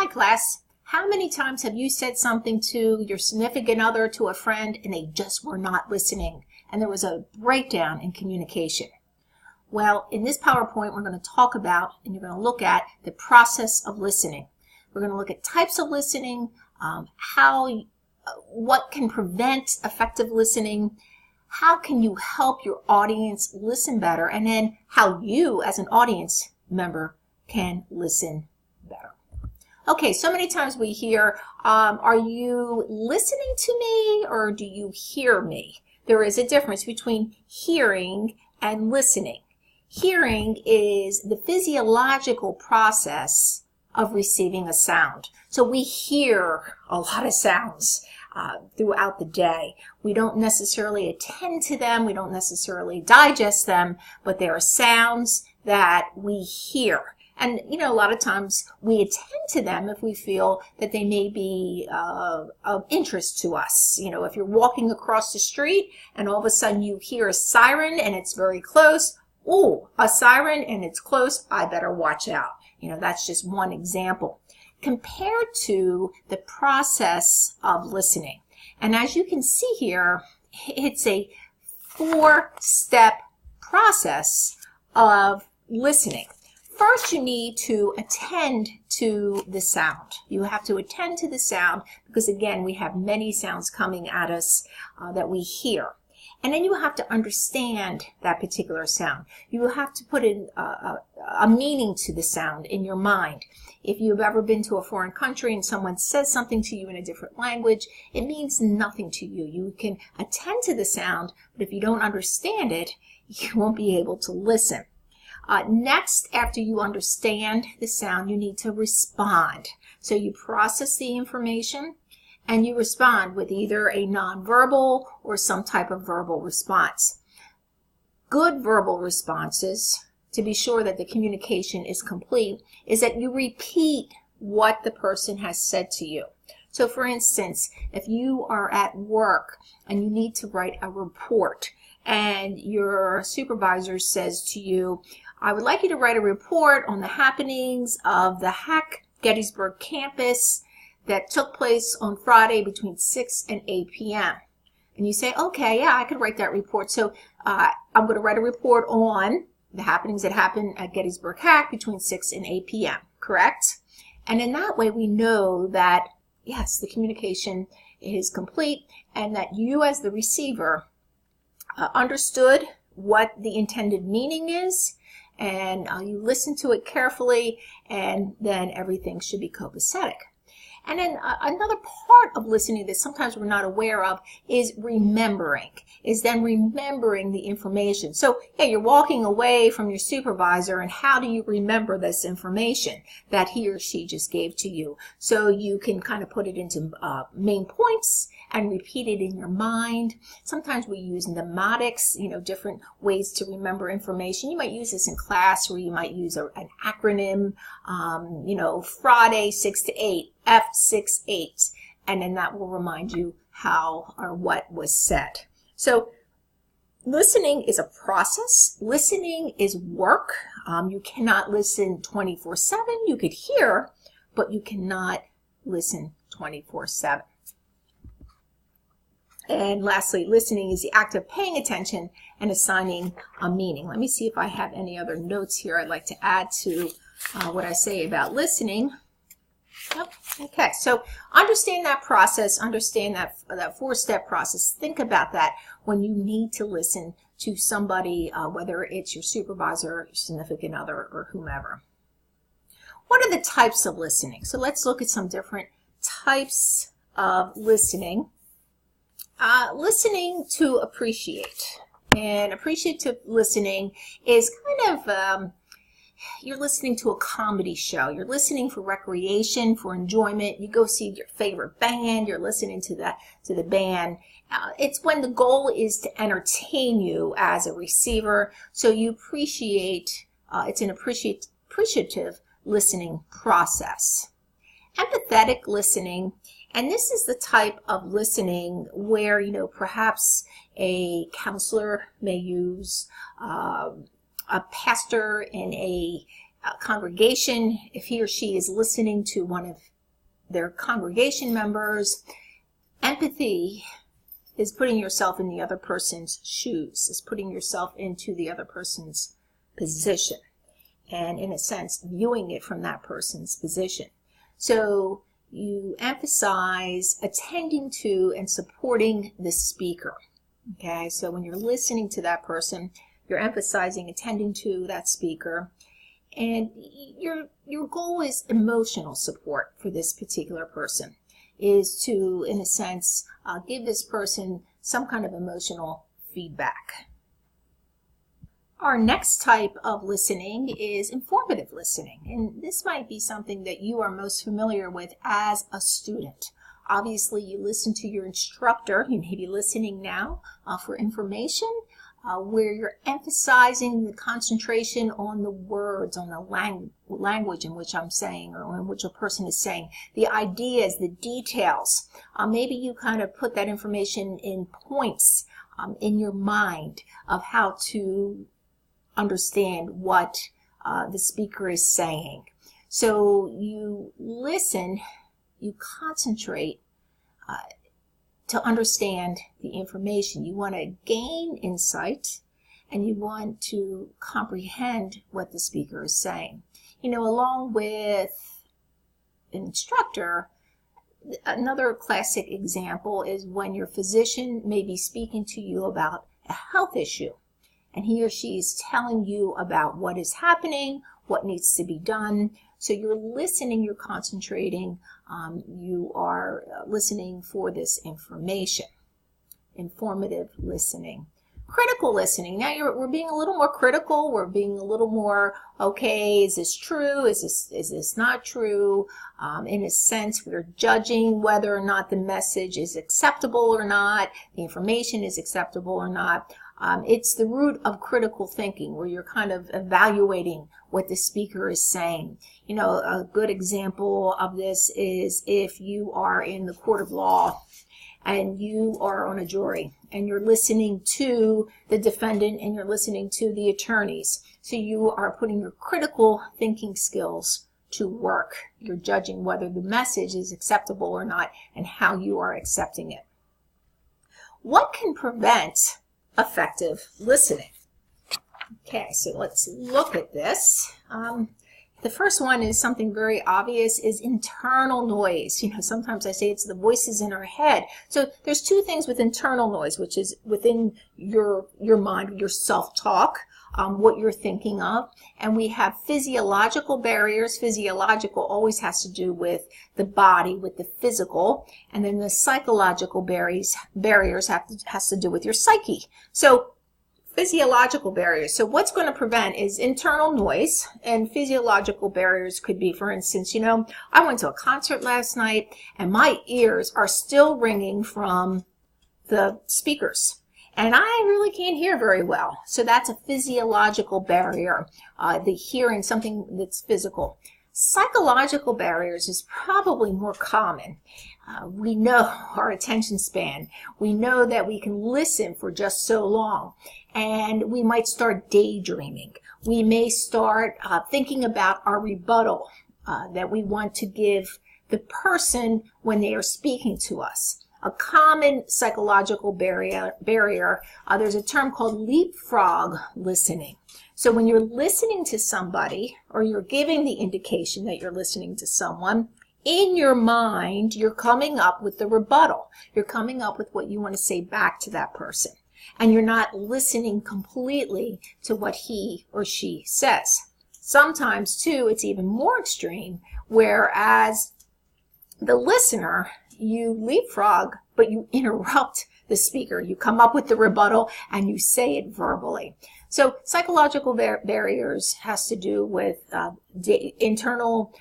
Hi class, how many times have you said something to your significant other, to a friend, and they just were not listening, and there was a breakdown in communication? Well, in this PowerPoint, we're going to talk about, and you're going to look at, the process of listening. We're going to look at types of listening, what can prevent effective listening, how can you help your audience listen better, and then how you, as an audience member, can listen better. Okay, so many times we hear, are you listening to me or do you hear me? There is a difference between hearing and listening. Hearing is the physiological process of receiving a sound. So we hear a lot of sounds throughout the day. We don't necessarily attend to them, we don't necessarily digest them, but there are sounds that we hear. And, you know, a lot of times we attend to them if we feel that they may be of interest to us. You know, if you're walking across the street and all of a sudden you hear a siren and it's very close, oh, a siren and it's close, I better watch out. You know, that's just one example. Compared to the process of listening. And as you can see here, it's a 4-step process of listening. First, you need to attend to the sound. You have to attend to the sound because, again, we have many sounds coming at us that we hear. And then you have to understand that particular sound. You have to put in a meaning to the sound in your mind. If you've ever been to a foreign country and someone says something to you in a different language, it means nothing to you. You can attend to the sound, but if you don't understand it, you won't be able to listen. Next, after you understand the sound, you need to respond. So you process the information and you respond with either a nonverbal or some type of verbal response. Good verbal responses, to be sure that the communication is complete, is that you repeat what the person has said to you. So for instance, if you are at work and you need to write a report and your supervisor says to you, I would like you to write a report on the happenings of the Gettysburg campus that took place on Friday between 6 and 8 p.m. And you say, okay, yeah, I could write that report. So I'm going to write a report on the happenings that happened at Gettysburg Hack between 6 and 8 p.m., correct? And in that way, we know that, yes, the communication is complete and that you as the receiver understood what the intended meaning is, and you listen to it carefully, and then everything should be copacetic. And then another part of listening that sometimes we're not aware of is remembering, the information. So, yeah, you're walking away from your supervisor, and how do you remember this information that he or she just gave to you? So you can kind of put it into main points and repeat it in your mind. Sometimes we use mnemonics, you know, different ways to remember information. You might use this in class, where you might use an acronym, you know, Friday 6 to 8. F68, and then that will remind you how or what was said. So listening is a process. Listening is work. You cannot listen 24/7. You could hear, but you cannot listen 24/7. And lastly, listening is the act of paying attention and assigning a meaning. Let me see if I have any other notes here I'd like to add to what I say about listening. Yep. Okay, so understand that process, understand that 4-step process. Think about that when you need to listen to somebody, whether it's your supervisor, your significant other, or whomever. What are the types of listening? So let's look at some different types of listening. Listening to appreciate. And appreciative listening is kind of you're listening to a comedy show. You're listening for recreation, for enjoyment. You go see your favorite band. You're listening to the band. It's when the goal is to entertain you as a receiver. So you appreciate. It's an appreciative listening process. Empathetic listening, and this is the type of listening where, you know, perhaps a counselor may use. A pastor in a congregation, if he or she is listening to one of their congregation members. Empathy is putting yourself in the other person's shoes, is putting yourself into the other person's position, and in a sense, viewing it from that person's position. So you emphasize attending to and supporting the speaker. Okay, so when you're listening to that person, you're emphasizing attending to that speaker, and your goal is emotional support for this particular person, is to, in a sense, give this person some kind of emotional feedback. Our next type of listening is informative listening, and this might be something that you are most familiar with as a student. Obviously, you listen to your instructor. You may be listening now for information, where you're emphasizing the concentration on the words, on the language in which I'm saying, or in which a person is saying, the ideas, the details. Maybe you kind of put that information in points in your mind of how to understand what the speaker is saying. So you listen, you concentrate to understand the information. You want to gain insight, and you want to comprehend what the speaker is saying. You know, along with an instructor, another classic example is when your physician may be speaking to you about a health issue, and he or she is telling you about what is happening, what needs to be done. So you're listening, you're concentrating, you are listening for this information. Informative listening. Critical listening. Now we're being a little more critical. We're being a little more, okay, is this true? Is this not true? In a sense, we're judging whether or not the message is acceptable or not, the information is acceptable or not. It's the root of critical thinking, where you're kind of evaluating what the speaker is saying. You know, a good example of this is if you are in the court of law and you are on a jury and you're listening to the defendant and you're listening to the attorneys. So you are putting your critical thinking skills to work. You're judging whether the message is acceptable or not and how you are accepting it. What can prevent effective listening? Okay, so let's look at this. The first one is something very obvious, is internal noise. You know, sometimes I say it's the voices in our head. So there's two things with internal noise, which is within your mind, your self-talk, what you're thinking of. And we have physiological barriers. Physiological always has to do with the body, with the physical. And then the psychological barriers has to do with your psyche. So physiological barriers. So what's going to prevent is internal noise, and physiological barriers could be, for instance, you know, I went to a concert last night and my ears are still ringing from the speakers and I really can't hear very well. So that's a physiological barrier, the hearing, something that's physical. Psychological barriers is probably more common. We know our attention span. We know that we can listen for just so long, and we might start daydreaming. We may start thinking about our rebuttal that we want to give the person when they are speaking to us. A common psychological barrier, there's a term called leapfrog listening. So when you're listening to somebody, or you're giving the indication that you're listening to someone, in your mind, you're coming up with the rebuttal. You're coming up with what you want to say back to that person. And you're not listening completely to what he or she says. Sometimes, too, it's even more extreme, whereas the listener, you leapfrog, but you interrupt the speaker. You come up with the rebuttal and you say it verbally. So psychological barriers has to do with internal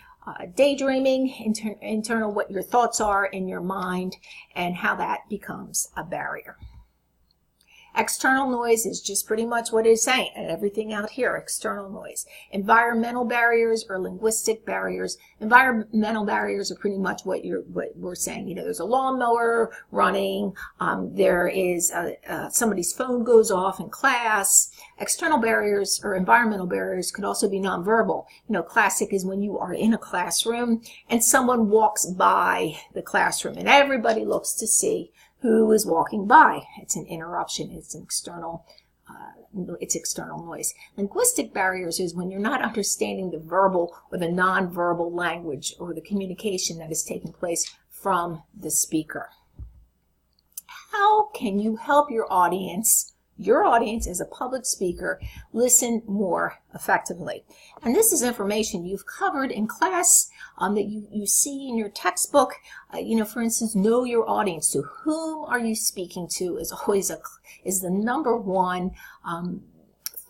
daydreaming, internal what your thoughts are in your mind, and how that becomes a barrier. External noise is just pretty much what it's saying, and everything out here, external noise. Environmental barriers or linguistic barriers. Environmental barriers are pretty much what we're saying. You know, there's a lawnmower running, there is somebody's phone goes off in class, External barriers or environmental barriers could also be nonverbal. Classic is when you are in a classroom and someone walks by the classroom and everybody looks to see who is walking by. It's an interruption. It's external noise. Linguistic barriers is when you're not understanding the verbal or the nonverbal language or the communication that is taking place from the speaker. How can you help your audience as a public speaker listen more effectively? And this is information you've covered in class that you see in your textbook. For instance, know your audience. To whom are you speaking to is always is the number one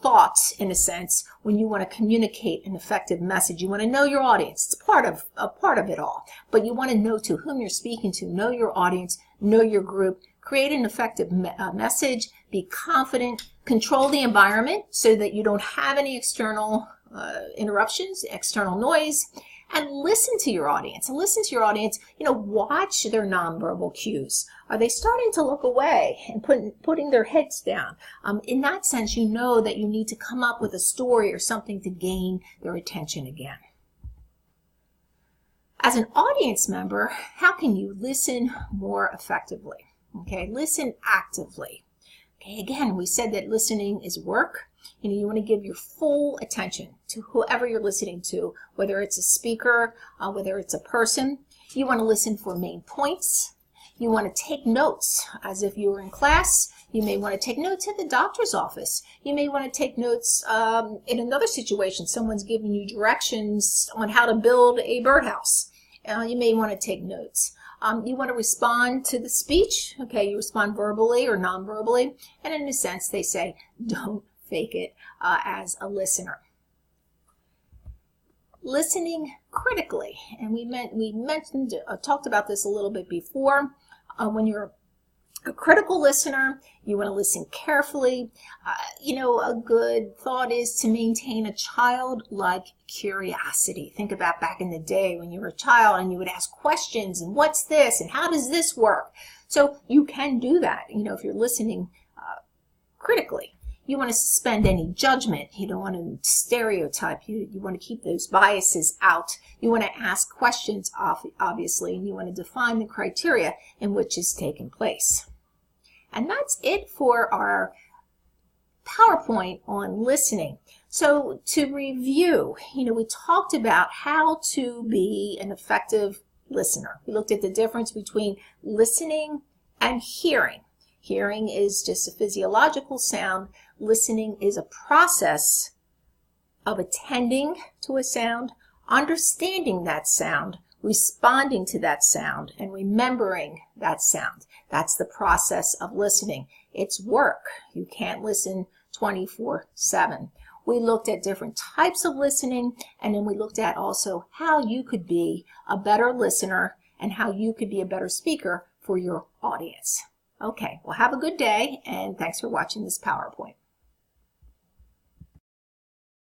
thought, in a sense, when you want to communicate an effective message. You want to know your audience. It's a part of it all. But you want to know to whom you're speaking to, know your audience, know your group, create an effective message, be confident, control the environment so that you don't have any external interruptions, external noise, and listen to your audience. Watch their nonverbal cues. Are they starting to look away and putting their heads down? In that sense, you know that you need to come up with a story or something to gain their attention again. As an audience member, how can you listen more effectively? Okay, listen actively. Okay, again, we said that listening is work. You want to give your full attention to whoever you're listening to, whether it's a speaker, whether it's a person. You want to listen for main points. You want to take notes as if you were in class. You may want to take notes at the doctor's office. You may want to take notes in another situation. Someone's giving you directions on how to build a birdhouse. You may want to take notes. You want to respond to the speech. Okay, you respond verbally or non-verbally. And in a sense, they say, don't fake it as a listener. Listening critically. And we talked about this a little bit before. When you're a critical listener, you want to listen carefully. A good thought is to maintain a childlike curiosity. Think about back in the day when you were a child and you would ask questions and what's this and how does this work? So you can do that, if you're listening critically. You want to suspend any judgment. You don't want to stereotype. You want to keep those biases out. You want to ask questions, obviously, and you want to define the criteria in which is taking place. And that's it for our PowerPoint on listening. So to review, we talked about how to be an effective listener. We looked at the difference between listening and hearing. Hearing is just a physiological sound. Listening is a process of attending to a sound, understanding that sound, responding to that sound, and remembering that sound. That's the process of listening. It's work. You can't listen 24/7. We looked at different types of listening, and then we looked at also how you could be a better listener and how you could be a better speaker for your audience. Okay, well, have a good day, and thanks for watching this PowerPoint.